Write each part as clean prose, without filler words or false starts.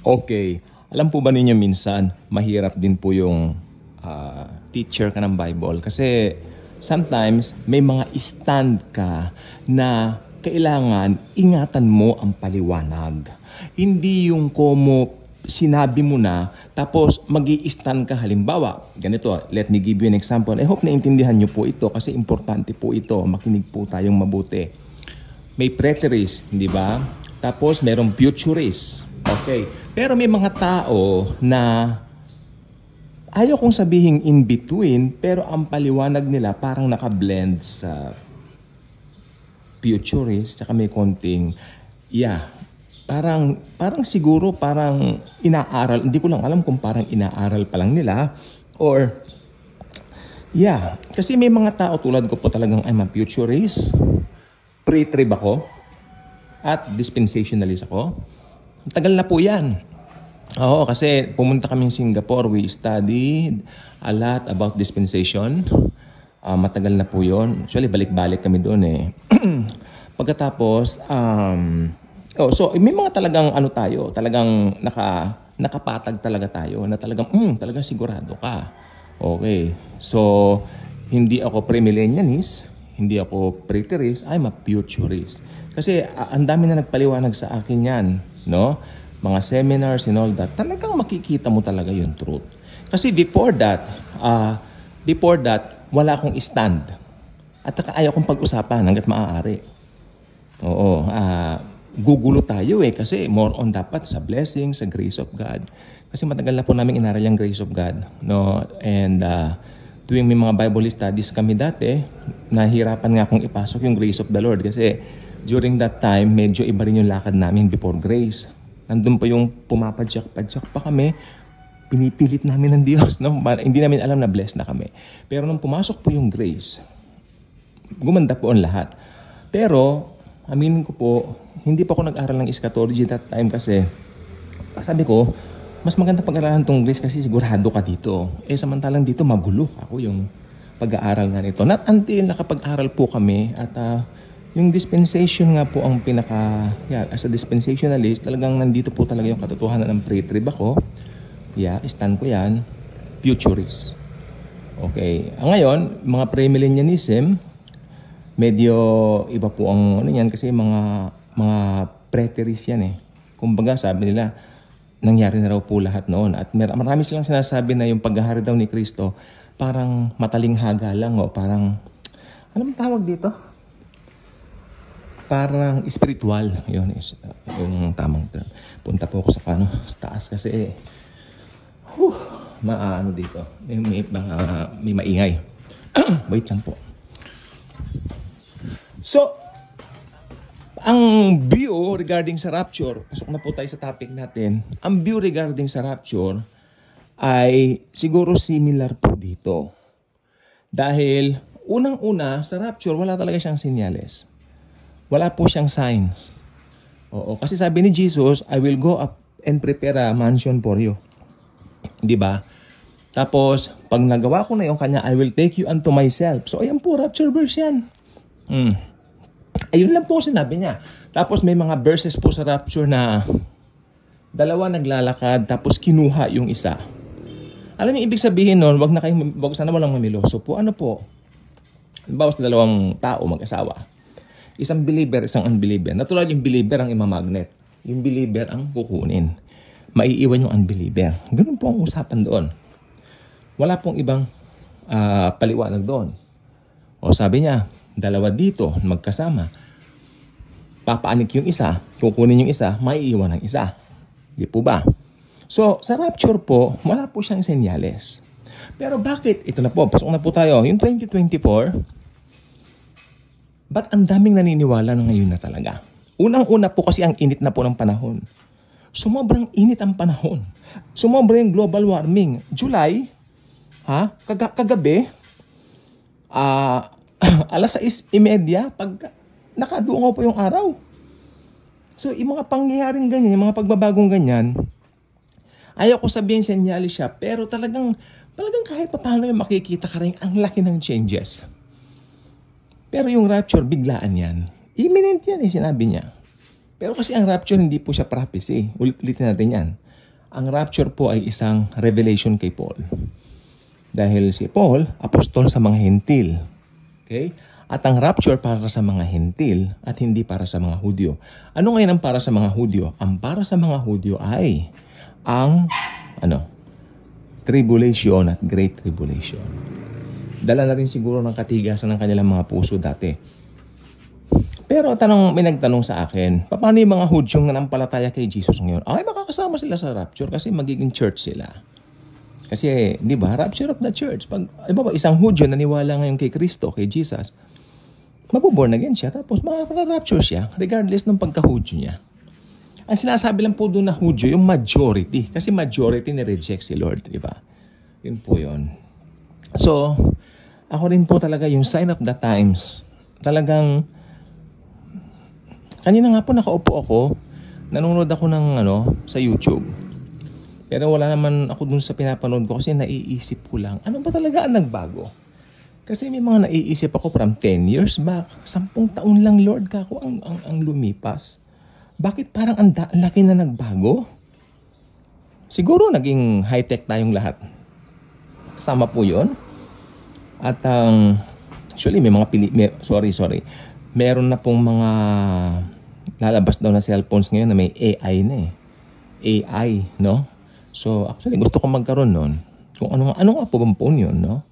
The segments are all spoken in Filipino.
Okay. Alam po ba ninyo minsan, mahirap din po yung teacher ka ng Bible kasi sometimes may mga stand ka na kailangan ingatan mo ang paliwanag. Hindi yung komo sinabi mo na tapos mag-i-stand ka halimbawa. Ganito, let me give you an example. I hope naintindihan nyo po ito kasi importante po ito. Makinig po tayong mabuti. May preterist, di ba? Tapos merong futurist. Okay. Pero may mga tao na ayaw kong sabihin in between, pero ang paliwanag nila parang naka-blend sa futurist, tsaka may konting, parang siguro parang inaaral, hindi ko lang alam kung parang inaaral pa lang nila, or, kasi may mga tao tulad ko po talagang I'm a futurist, pre-trib ako, at dispensationalist ako. Tagal na po yan. Oo, kasi pumunta kami sa Singapore. We studied a lot about dispensation. Matagal na po yun. Actually, balik-balik kami doon eh. Pagkatapos, so may mga talagang tayo, talagang nakapatag talaga tayo, na talagang sigurado ka. Okay. So, hindi ako premillennialist, hindi ako preterist, I'm a futurist. Kasi ang dami na nagpaliwanag sa akin yan, no? Mga seminars and all that, talagang makikita mo talaga yung truth. Kasi before that, wala akong stand. At ayaw kong pag-usapan hanggat maaari. Oo, gugulo tayo kasi more on dapat sa blessing, sa grace of God. Kasi matagal na po namin inaral yung grace of God, no? And tuwing may mga Bible studies kami dati, nahirapan nga akong ipasok yung grace of the Lord kasi during that time, medyo iba rin yung lakad namin before grace. Nandun pa yung pumapadyak-padyak pa kami, pinipilit namin ng Diyos. No? Hindi namin alam na blessed na kami. Pero nung pumasok po yung grace, gumanda po ang lahat. Pero, aminin ko po, hindi pa ako nag-aral ng eschatology that time kasi sabi ko, mas maganda pag-aralan tong grace kasi sigurado ka dito. Samantalang dito magulo. Ako yung pag-aaral nga nito. Not until nakapag-aral po kami at yung dispensation nga po ang as a dispensationalist, talagang nandito po talaga yung katotohanan ng pre-trib ako. Stand ko yan. Futurist. Okay. Ngayon, mga premillennialism, medyo iba po ang yan kasi mga preterist yan eh. Kumbaga sabi nila, nangyari na raw po lahat noon. At marami silang sinasabi na yung paghahari daw ni Kristo, parang matalinghaga lang o parang, anong tawag dito? Parang spiritual. Yun is yung tamang term. Punta po ako sa taas kasi maano dito. May maingay. Wait lang po. So, ang view regarding sa rapture, pasok na po tayo sa topic natin. Ang view regarding sa rapture ay siguro similar po dito. Dahil unang-una sa rapture, wala talaga siyang senyales. Wala po siyang signs. Oo, kasi sabi ni Jesus, I will go up and prepare a mansion for you. Di ba? Tapos, pag nagawa ko na yung kanya, I will take you unto myself. So, ayan po, rapture verse yan. Ayun lang po sinabi niya. Tapos, may mga verses po sa rapture na dalawa naglalakad, tapos kinuha yung isa. Alam niyo, ibig sabihin nun, wag sana walang mamiloso po. Ano po? Bawas na dalawang tao, mag-asawa. Isang believer, isang unbeliever. Natural yung believer ang imamagnet. Yung believer ang kukunin. Maiiwan yung unbeliever. Ganun po ang usapan doon. Wala pong ibang paliwanag doon. O sabi niya, dalawa dito, magkasama. Papaanik yung isa, kukunin yung isa, maiiwan ang isa. Di po ba? So, sa rapture po, wala po siyang senyales. Pero bakit? Ito na po, pasok na po tayo. Yung 2024, ba't ang daming naniniwala na ngayon na talaga? Unang-una po kasi ang init na po ng panahon. Sumobrang init ang panahon. Sumobra yung global warming. July, kagabi, alas 6:30, pag nakadungaw po yung araw. So, yung mga pangyayaring ganyan, yung mga pagbabagong ganyan, ayaw ko sabihin senyalis siya, pero talagang kahit pa paano yung makikita ka rin, ang laki ng changes. Pero yung rapture, biglaan yan. Imminent yan sinabi niya. Pero kasi ang rapture, hindi po siya prophecy. Ulit-ulitin natin yan. Ang rapture po ay isang revelation kay Paul. Dahil si Paul, apostol sa mga hentil. Okay? At ang rapture para sa mga hentil at hindi para sa mga Hudyo. Ano ngayon ang para sa mga Hudyo? Ang para sa mga Hudyo ay ang tribulation at great tribulation. Dala na rin siguro ng katigasan ng kanilang mga puso dati. Pero may nagtanong sa akin, paano yung mga Hudyong nanampalataya kay Jesus ngayon? Ay, makakasama sila sa rapture kasi magiging church sila. Kasi, di ba, rapture of the church. Pag, isang Hudyo naniwala ngayon kay Kristo, kay Jesus, mabuborn again siya, tapos makaka-rapture siya, regardless ng pagka-Hudyo niya. Ang sinasabi lang po doon na Hudyo, yung majority. Kasi majority ni-reject si Lord, di ba? Yun po yun. So, ako rin po talaga yung sign of the times. Talagang, kanina nga po nakaupo ako, nanonood ako ng sa YouTube. Pero wala naman ako dun sa pinapanood ko kasi naiisip ko lang, ano ba talaga ang nagbago? Kasi may mga naiisip ako from 10 years back, 10 taon lang Lord kako ang lumipas. Bakit parang ang laki na nagbago? Siguro naging high-tech tayong lahat. Kasama po yun. At actually may mga meron na pong mga lalabas daw na cellphones ngayon na may AI na AI, no? So actually gusto ko magkaroon nun. Kung ano nga po bang phone yun, no?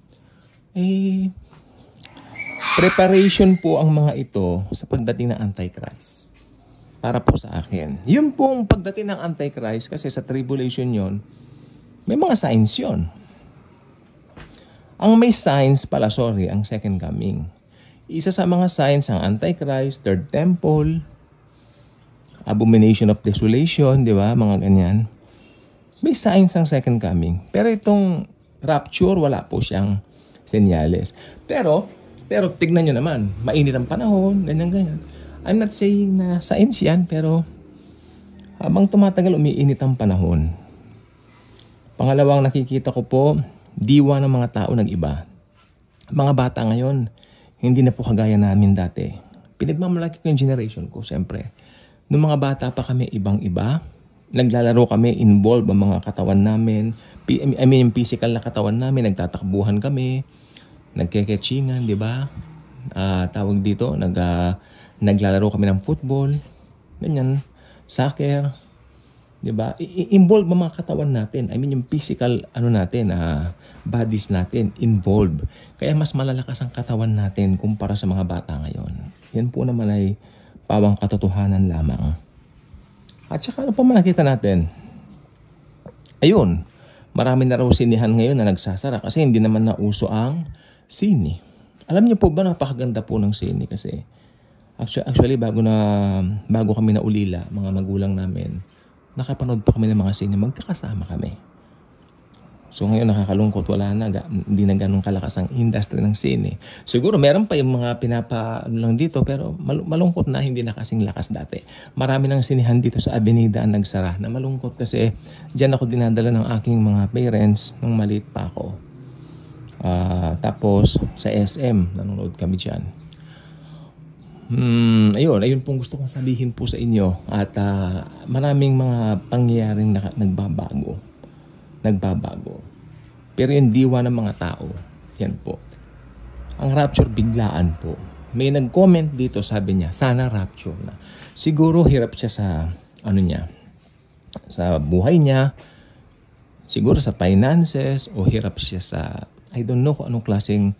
Preparation po ang mga ito sa pagdating ng Antichrist. Para po sa akin. Yun pong pagdating ng Antichrist kasi sa tribulation yon, may mga signs yon. Ang may signs pala, ang second coming. Isa sa mga signs ang Antichrist, third temple, abomination of desolation, di ba? Mga ganyan. May signs ang second coming. Pero itong rapture, wala po siyang senyales. Pero tignan nyo naman, mainit ang panahon, ganyan. I'm not saying na science yan, pero habang tumatagal, umiinit ang panahon. Pangalawang nakikita ko po, diwa ng mga tao nag-iba. Mga bata ngayon, hindi na po kagaya namin dati. Pinagmamalaki ko yung generation ko, siyempre. Noong mga bata pa kami, ibang-iba. Naglalaro kami, involved ang mga katawan namin. Yung physical na katawan namin, nagtatakbuhan kami. Nagkeketchingan, di ba? Tawag dito, naglalaro kami ng football, ganyan, soccer, di ba? Involve ang mga katawan natin. Yung physical, natin, bodies natin, involved. Kaya mas malalakas ang katawan natin kumpara sa mga bata ngayon. Yan po naman ay pawang katotohanan lamang. At saka ano pa nakita natin? Ayun, marami na raw sinihan ngayon na nagsasara kasi hindi naman nauso ang sine. Alam niyo po ba, napakaganda po ng sine kasi actually bago kami naulila, mga magulang namin, nakapanood pa kami ng mga sine, magkakasama kami. So ngayon nakakalungkot, wala na, hindi na ganun kalakas ang industry ng sine. Siguro meron pa yung mga lang dito, pero malungkot na, hindi na kasing lakas dati. Marami ng sinihan dito sa Avenida ang nagsara, na malungkot kasi dyan ako dinadala ng aking mga parents nung maliit pa ako. Tapos sa SM, nanonood kami dyan. Ayun pong gusto kong sabihin po sa inyo. At maraming mga pangyayaring nagbabago. Pero yung diwa ng mga tao, yan po. Ang rapture biglaan po. May nag-comment dito, sabi niya, sana rapture na. Siguro hirap siya sa sa buhay niya, siguro sa finances, o hirap siya sa, I don't know kung anong klaseng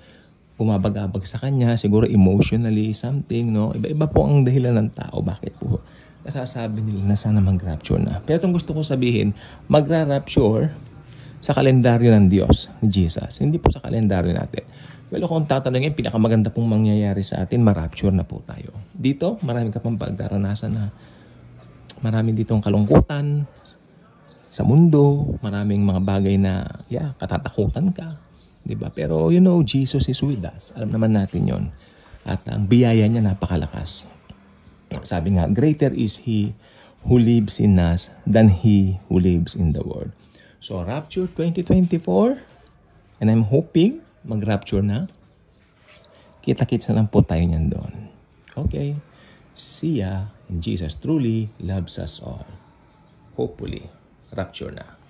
bumabag-abag sa kanya, siguro emotionally, something, no? Iba-iba po ang dahilan ng tao, bakit po nasasabi nila na sana mag-rapture na. Pero itong gusto ko sabihin, magra-rapture sa kalendaryo ng Diyos, ni Jesus. Hindi po sa kalendaryo natin. Well, kung tatanungin, pinakamaganda pong mangyayari sa atin, ma-rapture na po tayo. Dito, marami ka pang pagdaranasan na marami ditong kalungkutan sa mundo, maraming mga bagay na, katatakutan ka. Diba? Pero, Jesus is with us. Alam naman natin yon. At ang biyaya niya napakalakas. Sabi nga, greater is He who lives in us than He who lives in the world. So, Rapture 2024, and I'm hoping mag-rapture na. Kita-kits na lang po tayo niyan doon. Okay. See ya. And Jesus truly loves us all. Hopefully. rapture na.